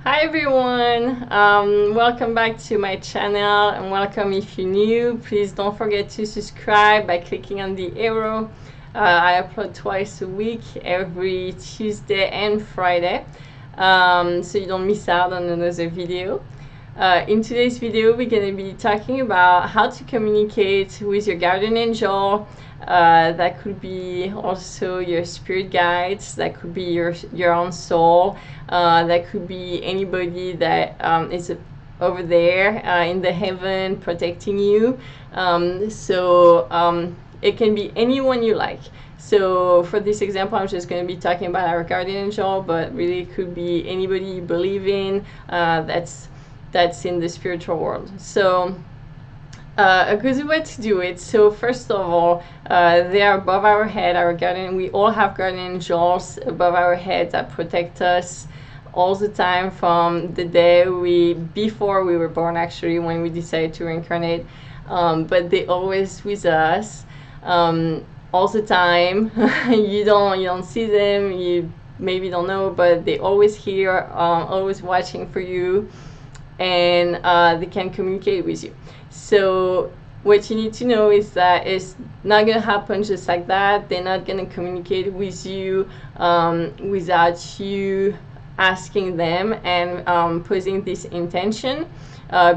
Hi everyone, welcome back to my channel, and welcome if you're new. Please don't forget to subscribe by clicking on the arrow. I upload twice a week, every Tuesday and Friday, so you don't miss out on another video. In today's video, we're going to be talking about how to communicate with your guardian angel. That could be also your spirit guides, that could be your own soul, that could be anybody that is over there in the heaven protecting you. It can be anyone you like. So for this example, I'm just going to be talking about our guardian angel, but really it could be anybody you believe in that's in the spiritual world. So a good way to do it. So first of all, they are above our head, our guardian. We all have guardian angels above our head that protect us all the time from the day before we were born, actually, when we decided to reincarnate. But they always with us all the time. you don't see them, you maybe don't know, but they always here, always watching for you, and they can communicate with you. So what you need to know is that it's not going to happen just like that. They're not going to communicate with you without you asking them and posing this intention,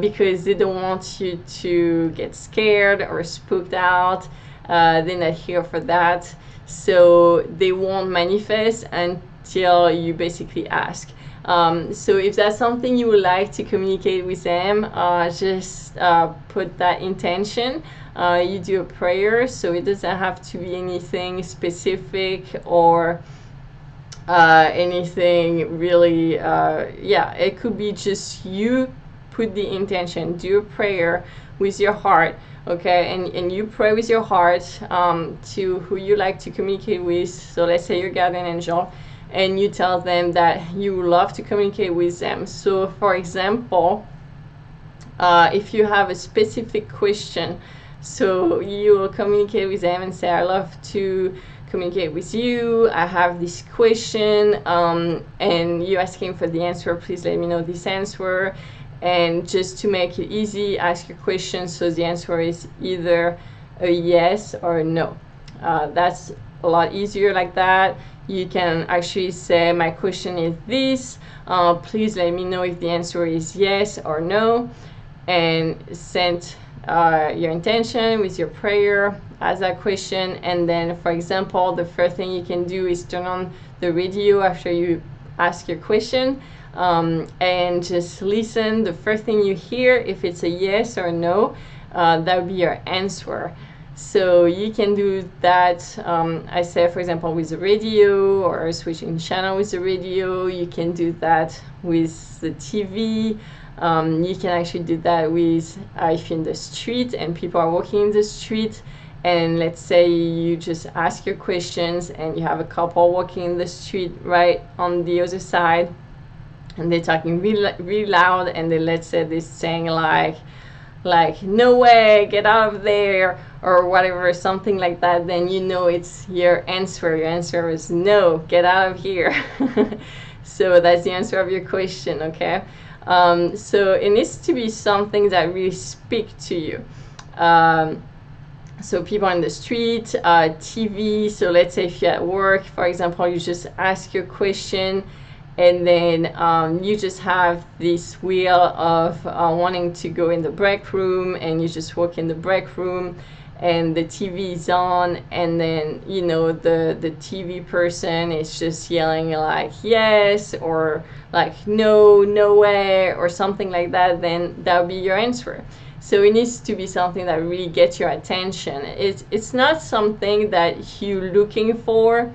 because they don't want you to get scared or spooked out. They're not here for that. So they won't manifest until you basically ask. So if that's something you would like to communicate with them, just put that intention. You do a prayer, so it doesn't have to be anything specific or anything really, it could be just you put the intention, do a prayer with your heart, okay, and you pray with your heart to who you like to communicate with. So let's say your guardian angel, and you tell them that you love to communicate with them. So for example, if you have a specific question, so you will communicate with them and say, I love to communicate with you, I have this question, and you're asking for the answer. Please let me know this answer. And just to make it easy, ask your question so the answer is either a yes or a no. That's a lot easier like that. You can actually say, my question is this, please let me know if the answer is yes or no, and send your intention with your prayer as that question. And then, for example, the first thing you can do is turn on the radio after you ask your question, and just listen. The first thing you hear, if it's a yes or no, that would be your answer. So you can do that, I say, for example, with the radio, or switching channel with the radio. You can do that with the TV. You can actually do that with if you're in the street and people are walking in the street, and let's say you just ask your questions and you have a couple walking in the street right on the other side, and they're talking really loud, and they, let's say, they're saying like no way, get out of there, or whatever, something like that, then you know it's your answer. Your answer is no, get out of here. So that's the answer of your question, okay? So it needs to be something that really speak to you. So people on the street, TV. So let's say if you're at work, for example, you just ask your question, and then you just have this wheel of wanting to go in the break room, and you just walk in the break room, and the TV is on, and then you know the TV person is just yelling like yes, or like no, no way, or something like that. Then that would be your answer. So it needs to be something that really gets your attention. It's not something that you're looking for.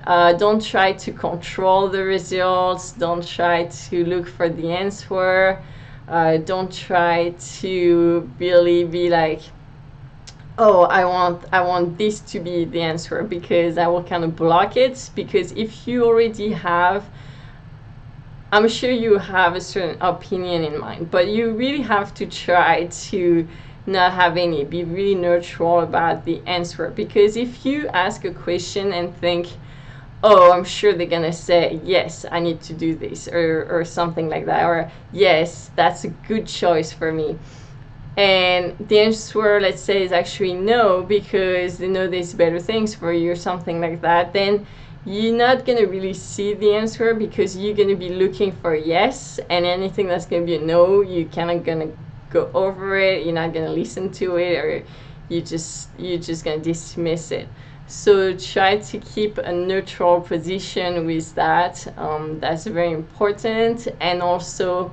Don't try to control the results. Don't try to look for the answer. Don't try to really be like, oh, I want this to be the answer, because I will kind of block it. Because if you already have, I'm sure you have a certain opinion in mind, but you really have to try to not have any, be really neutral about the answer. Because if you ask a question and think, oh, I'm sure they're gonna say, yes, I need to do this, or something like that, or yes, that's a good choice for me. And the answer, let's say, is actually no, because they know there's better things for you or something like that, then you're not going to really see the answer, because you're going to be looking for a yes, and anything that's going to be a no, you're kind of going to go over it, you're not going to listen to it, or you're just going to dismiss it. So try to keep a neutral position with that. That's very important. And also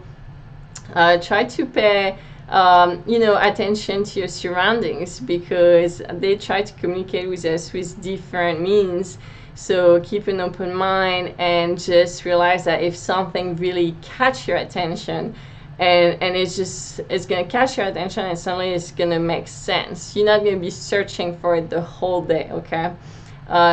try to pay attention to your surroundings, because they try to communicate with us with different means. So keep an open mind, and just realize that if something really catch your attention, and it's gonna catch your attention, and suddenly it's gonna make sense. You're not gonna be searching for it the whole day, okay?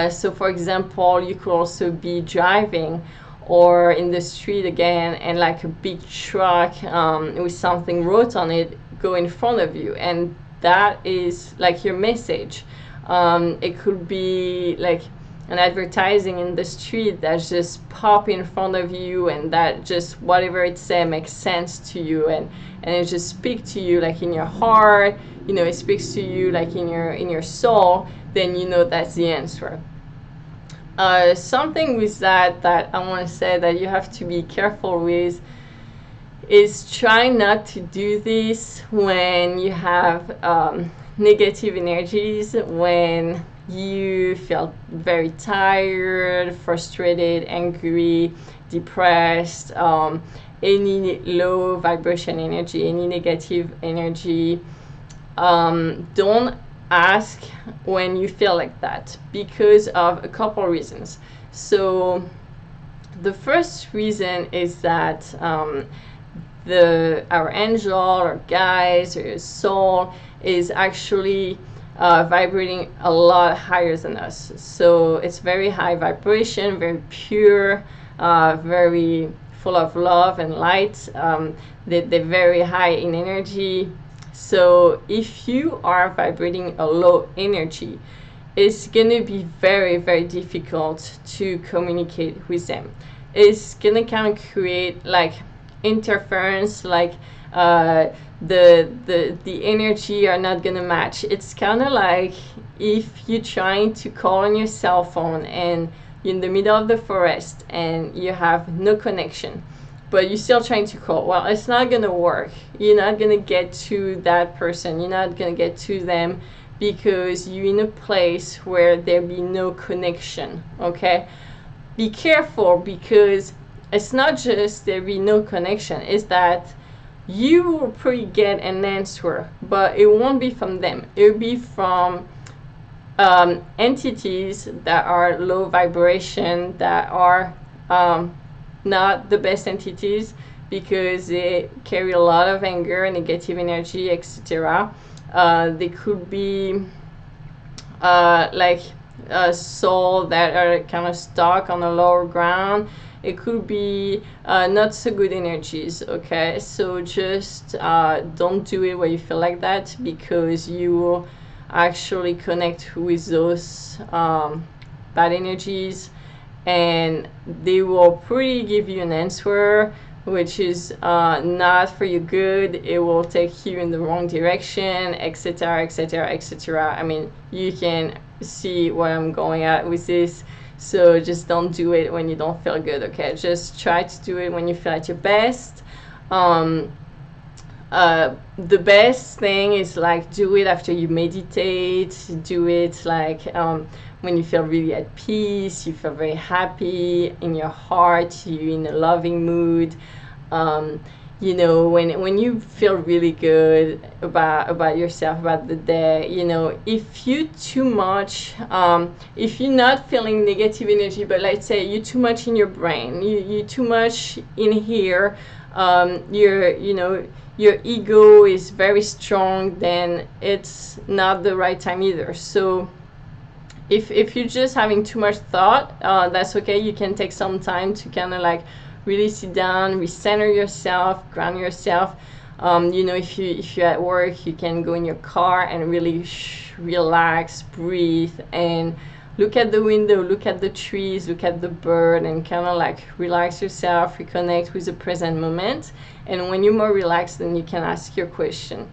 So for example, you could also be driving or in the street again, and like a big truck with something wrote on it go in front of you, and that is like your message. It could be like an advertising in the street that just pop in front of you, and that just whatever it says makes sense to you, and it just speaks to you like in your heart, it speaks to you like in your soul, then that's the answer. Something with that I want to say that you have to be careful with is try not to do this when you have negative energies, when you feel very tired, frustrated, angry, depressed, any low vibration energy, any negative energy. Don't ask when you feel like that, because of a couple reasons. So the first reason is that our angel or guides or your soul is actually vibrating a lot higher than us. So it's very high vibration, very pure, very full of love and light. They're very high in energy. So if you are vibrating a low energy, it's going to be very, very difficult to communicate with them. It's going to kind of create like interference, like the energy are not going to match. It's kind of like if you're trying to call on your cell phone and you're in the middle of the forest and you have no connection, but you're still trying to call. Well, it's not going to work. You're not going to get to that person. You're not going to get to them, because you're in a place where there be no connection, okay? Be careful, because it's not just there be no connection. It's that you will probably get an answer, but it won't be from them. It will be from entities that are low vibration, that are not the best entities, because they carry a lot of anger, negative energy, etc. They could be like a soul that are kind of stuck on the lower ground. It could be not so good energies, okay? So just don't do it where you feel like that, because you will actually connect with those bad energies, and they will probably give you an answer which is not for your good. It will take you in the wrong direction, etc., etc., etc. I mean, you can see where I'm going at with this. So just don't do it when you don't feel good, okay? Just try to do it when you feel at your best. The best thing is like do it after you meditate. Do it like when you feel really at peace, you feel very happy in your heart, you're in a loving mood. You know, when you feel really good about yourself, about the day, you know, if you too much, if you're not feeling negative energy, but let's say you're too much in your brain, you're too much in here, you know, your ego is very strong, then it's not the right time either. So if you're just having too much thought, that's okay. You can take some time to kind of like really sit down, recenter yourself, ground yourself. You know, if you're at work, you can go in your car and really relax, breathe, and look at the window, look at the trees, look at the bird, and kind of like relax yourself, reconnect with the present moment. And when you're more relaxed, then you can ask your question.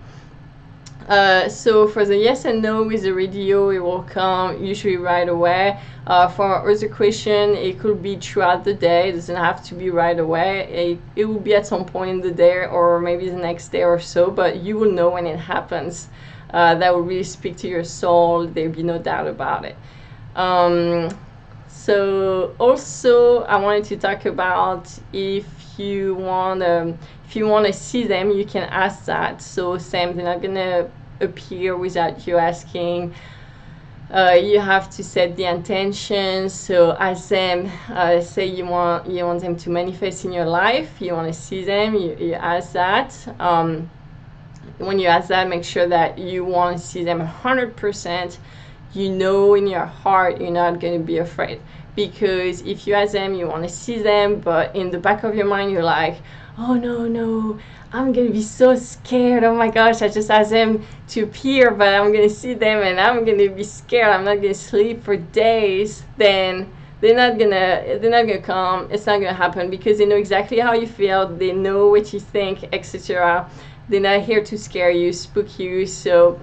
So for the yes and no with the radio, it will come usually right away. For other question, it could be throughout the day. It doesn't have to be right away. It will be at some point in the day, or maybe the next day or so, but you will know when it happens. That will really speak to your soul. There'll be no doubt about it. So also I wanted to talk about if you want to see them, you can ask that. So same, they're not gonna appear without you asking. You have to set the intention. So ask them, say you want them to manifest in your life, you want to see them, you ask that. When you ask that, make sure that you want to see them 100%. You know in your heart you're not going to be afraid, because if you ask them you want to see them, but in the back of your mind you're like, oh no, I'm gonna be so scared, oh my gosh, I just asked them to appear, but I'm gonna see them and I'm gonna be scared, I'm not gonna sleep for days, then they're not gonna come. It's not gonna happen, because they know exactly how you feel, they know what you think, etc. They're not here to scare you, spook you. So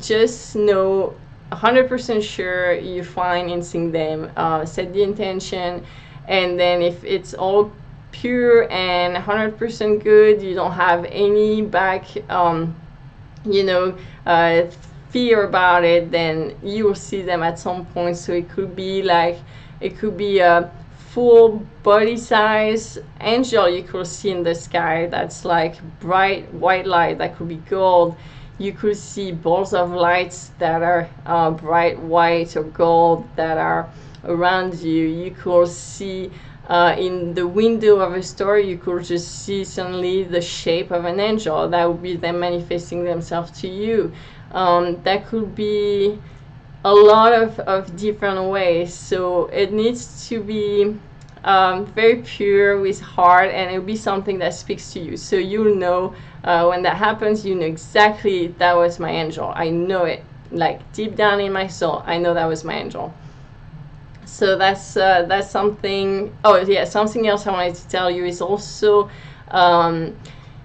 just know 100% sure you're fine in seeing them. Set the intention, and then if it's all pure and 100% good, you don't have any back fear about it, then you will see them at some point. So it could be a full body size angel you could see in the sky, that's like bright white light, that could be gold. You could see balls of lights that are bright white or gold that are around you. You could see in the window of a store, you could just see suddenly the shape of an angel. That would be them manifesting themselves to you. That could be a lot of different ways. So it needs to be very pure with heart, and it'll be something that speaks to you. So you'll know when that happens, you know exactly that was my angel. I know it, like deep down in my soul, I know that was my angel. So that's something. Oh yeah, something else I wanted to tell you is also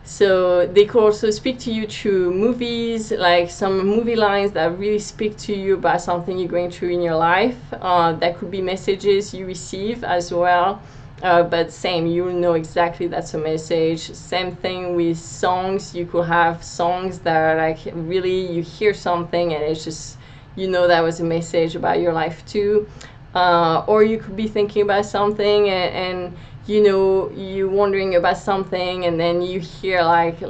so they could also speak to you through movies, like some movie lines that really speak to you about something you're going through in your life. That could be messages you receive as well. But same, you'll know exactly that's a message. Same thing with songs. You could have songs that are like really, you hear something and it's just, you know that was a message about your life too. Or you could be thinking about something and you know, you're wondering about something, and then you hear like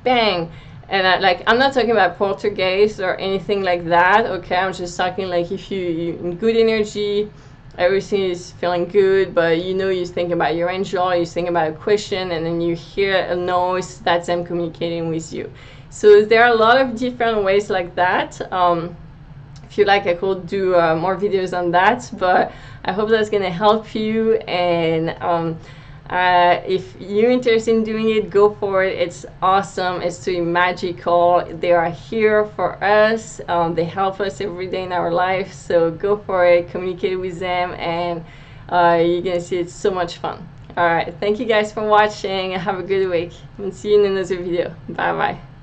bang, and I'm not talking about poltergeist or anything like that, okay? I'm just talking like if you in good energy, everything is feeling good, but you know you're thinking about your angel, you're thinking about a question, and then you hear a noise, that's them communicating with you. So there are a lot of different ways like that. If you like, I could do more videos on that, but I hope that's gonna help you. And if you're interested in doing it, go for it. It's awesome. It's truly magical. They are here for us. They help us every day in our life. So go for it. Communicate with them, and you're gonna see it's so much fun. All right. Thank you guys for watching. Have a good week, and see you in another video. Bye bye.